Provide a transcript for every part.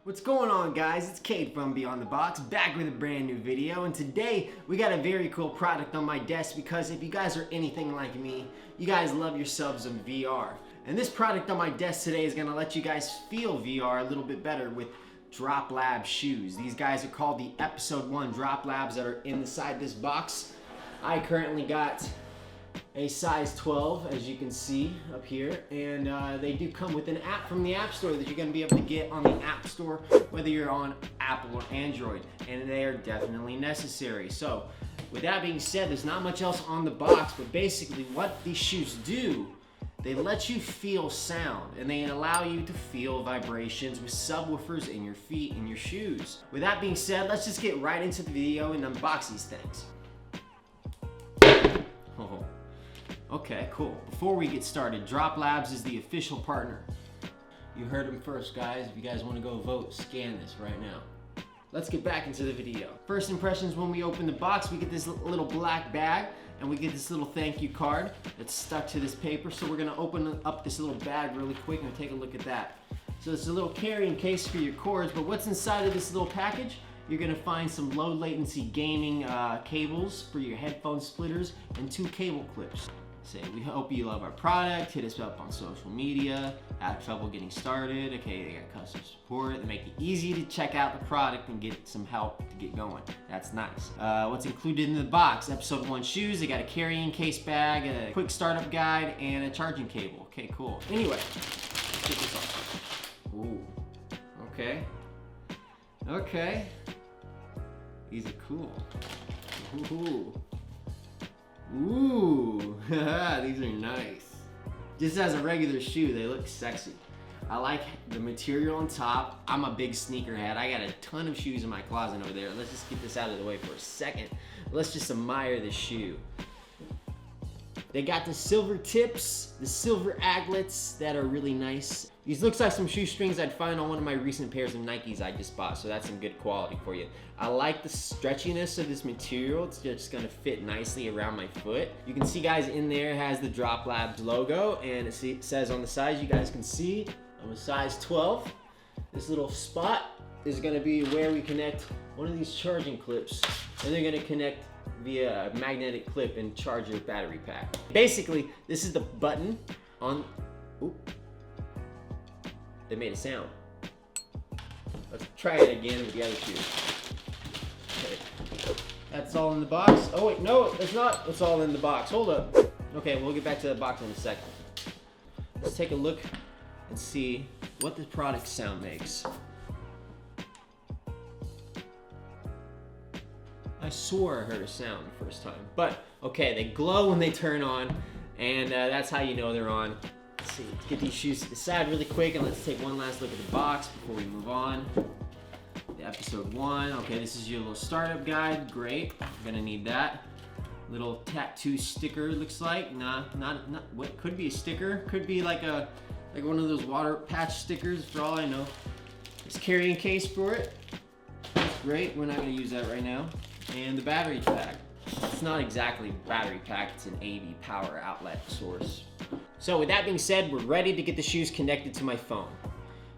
What's going on, guys? It's Cade from Beyond the Box, back with a brand new video, and today we got a very cool product on my desk because if you guys are anything like me, you guys love yourselves some VR. And this product on my desk today is gonna let you guys feel VR a little bit better with Drop Lab shoes. These guys are called the Episode 1 Drop Labs that are inside this box. I currently got a size 12, as you can see up here, and they do come with an app from the App Store that you're going to be able to get on the App Store, whether you're on Apple or Android, and they are definitely necessary. So, with that being said, there's not much else on the box, but basically what these shoes do, they let you feel sound, and they allow you to feel vibrations with subwoofers in your feet and your shoes. With that being said, let's just get right into the video and unbox these things. Oh. Okay, cool. Before we get started, Drop Labs is the official partner. You heard them first, guys. If you guys want to go vote, scan this right now. Let's get back into the video. First impressions when we open the box, we get this little black bag and we get this little thank you card that's stuck to this paper. So we're gonna open up this little bag really quick and take a look at that. So it's a little carrying case for your cords, but what's inside of this little package? You're gonna find some low latency gaming cables for your headphone splitters and 2 cable clips. We hope you love our product. Hit us up on social media. Have trouble getting started? Okay, they got customer support. They make it easy to check out the product and get some help to get going. That's nice. What's included in the box? Episode 1 shoes. They got a carrying case bag, a quick startup guide, and a charging cable. Okay, cool. Anyway, let's get this off. Ooh. Okay. Okay. These are cool. Ooh. Ooh, these are nice. Just as a regular shoe, they look sexy. I like the material on top. I'm a big sneakerhead. I got a ton of shoes in my closet over there. Let's just get this out of the way for a second. Let's just admire this shoe. They got the silver tips, the silver aglets that are really nice. These looks like some shoestrings I'd find on one of my recent pairs of Nikes I just bought, so that's some good quality for you. I like the stretchiness of this material. It's just gonna fit nicely around my foot. You can see, guys, in there has the Drop Labs logo, and it says on the side, you guys can see, I'm a size 12. This little spot is gonna be where we connect one of these charging clips, and they're gonna connect via a magnetic clip and charge your battery pack. Basically, this is the button on, oop, they made a sound. Let's try it again with the other shoe. Okay. That's all in the box. Oh wait, no, it's not. It's all in the box. Hold up. Okay, we'll get back to the box in a second. Let's take a look and see what the product sound makes. I swore I heard a sound the first time, but okay, they glow when they turn on, and that's how you know they're on. Let's see, let's get these shoes to the side really quick, and let's take one last look at the box before we move on. The Episode 1, okay, this is your little startup guide, great, I'm gonna need that. Little tattoo sticker, looks like, not what could be a sticker, could be like one of those water patch stickers for all I know. This carrying case for it, great, we're not gonna use that right now. And the battery pack. It's not exactly a battery pack, it's an AV power outlet source. So with that being said, we're ready to get the shoes connected to my phone.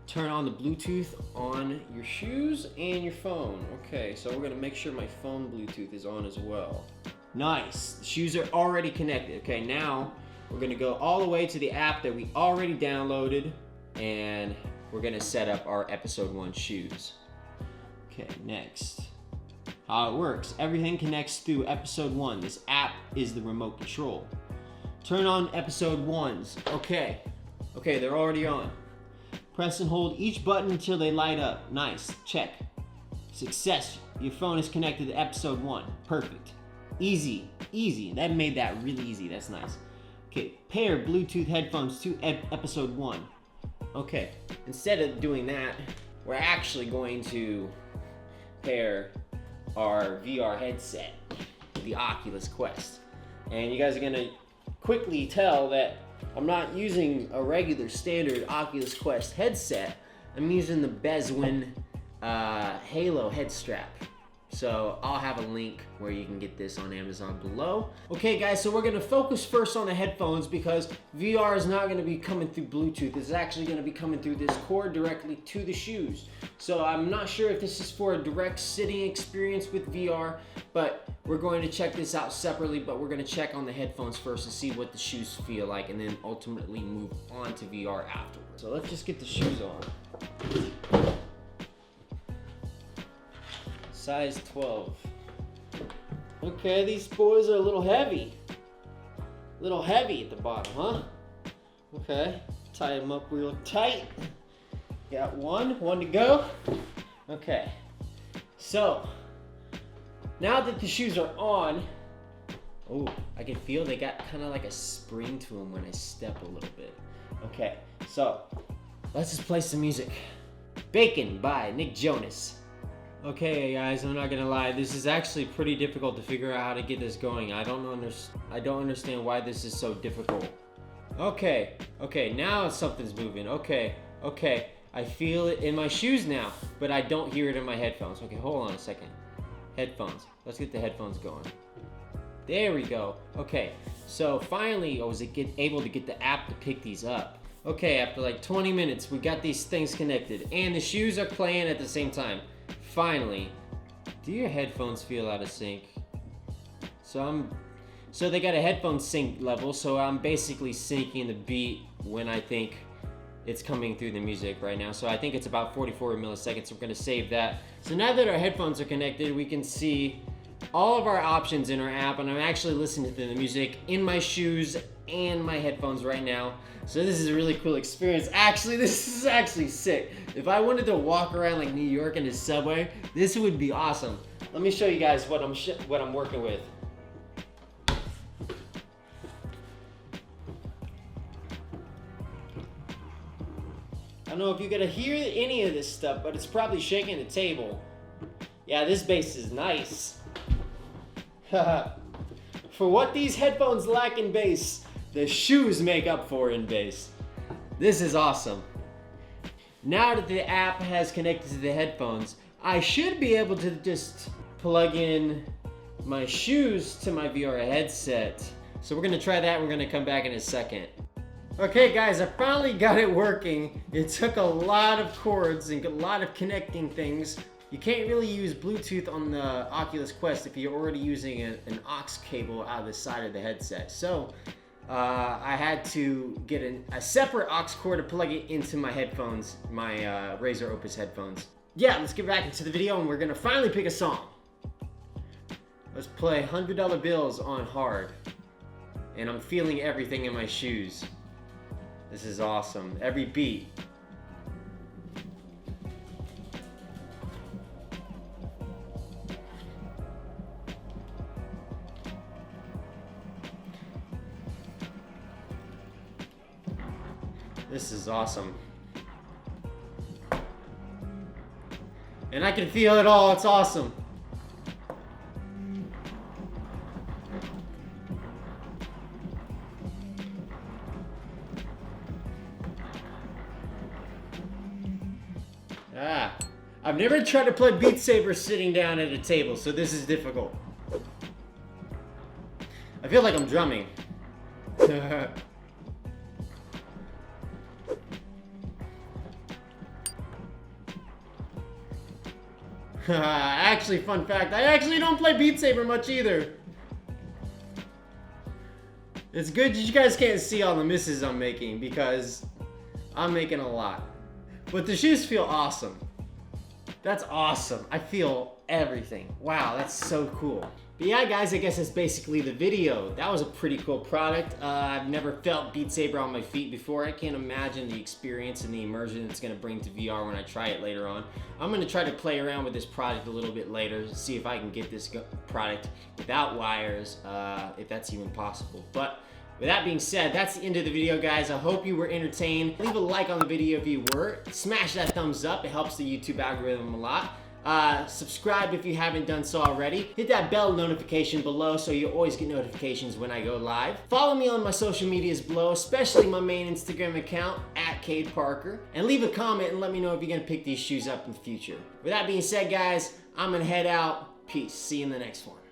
Turn on the Bluetooth on your shoes and your phone. Okay, so we're gonna make sure my phone Bluetooth is on as well. Nice, the shoes are already connected. Okay, now we're gonna go all the way to the app that we already downloaded, and we're gonna set up our Episode 1 shoes. Okay, next. How it works, everything connects through Episode 1. This app is the remote control. Turn on Episode 1s. Okay, they're already on. Press and hold each button until they light up. Nice, check. Success, your phone is connected to Episode 1. Perfect. Easy, that made that really easy, that's nice. Okay, pair Bluetooth headphones to Episode 1. Okay, instead of doing that, we're actually going to pair our VR headset, the Oculus Quest. And you guys are gonna quickly tell that I'm not using a regular standard Oculus Quest headset. I'm using the Bezwin Halo head strap. So I'll have a link where you can get this on Amazon below. Okay guys, so we're gonna focus first on the headphones because VR is not gonna be coming through Bluetooth. It's actually gonna be coming through this cord directly to the shoes. So I'm not sure if this is for a direct sitting experience with VR, but we're going to check this out separately, but we're gonna check on the headphones first to see what the shoes feel like and then ultimately move on to VR afterwards. So let's just get the shoes on. Size 12. Okay, these boys are a little heavy. A little heavy at the bottom, huh? Okay, tie them up real tight. Got one to go. Okay, so now that the shoes are on, oh, I can feel they got kind of like a spring to them when I step a little bit. Okay, so let's just play some music. Bacon by Nick Jonas. Okay guys, I'm not gonna lie, this is actually pretty difficult to figure out how to get this going. I don't understand why this is so difficult. Okay, now something's moving. Okay, I feel it in my shoes now, but I don't hear it in my headphones. Okay, hold on a second. Headphones, let's get the headphones going. There we go. Okay, so finally I was able to get the app to pick these up. Okay, after like 20 minutes, we got these things connected and the shoes are playing at the same time. Finally, do your headphones feel out of sync? So they got a headphone sync level, so I'm basically syncing the beat when I think it's coming through the music right now. So I think it's about 44 milliseconds, so we're gonna save that. So now that our headphones are connected, we can see all of our options in our app, and I'm actually listening to the music in my shoes and my headphones right now. So this is a really cool experience. Actually, this is actually sick. If I wanted to walk around like New York in the subway, this would be awesome. Let me show you guys what I'm working with. I don't know if you're gonna hear any of this stuff, but it's probably shaking the table. Yeah, this bass is nice. For what these headphones lack in bass, the shoes make up for in bass. This is awesome. Now that the app has connected to the headphones, I should be able to just plug in my shoes to my VR headset. So we're gonna try that, we're gonna come back in a second. Okay guys, I finally got it working. It took a lot of cords and a lot of connecting things. You can't really use Bluetooth on the Oculus Quest if you're already using an aux cable out of the side of the headset. So I had to get a separate aux cord to plug it into my headphones, my Razer Opus headphones. Yeah, let's get back into the video and we're gonna finally pick a song. Let's play $100 Bills on hard. And I'm feeling everything in my shoes. This is awesome. Every beat. This is awesome. And I can feel it all, it's awesome. I've never tried to play Beat Saber sitting down at a table, so this is difficult. I feel like I'm drumming. Actually, fun fact, I actually don't play Beat Saber much either. It's good you guys can't see all the misses I'm making because I'm making a lot. But the shoes feel awesome. That's awesome. I feel everything. Wow, that's so cool. But yeah, guys, I guess that's basically the video. That was a pretty cool product. I've never felt Beat Saber on my feet before. I can't imagine the experience and the immersion it's gonna bring to VR when I try it later on. I'm gonna try to play around with this product a little bit later to see if I can get this product without wires, if that's even possible. But with that being said, that's the end of the video, guys. I hope you were entertained. Leave a like on the video if you were. Smash that thumbs up. It helps the YouTube algorithm a lot. Subscribe if you haven't done so already. Hit that bell notification below so you always get notifications when I go live. Follow me on my social medias below, especially my main Instagram account, @CadeParker. And leave a comment and let me know if you're gonna pick these shoes up in the future. With that being said, guys, I'm gonna head out. Peace. See you in the next one.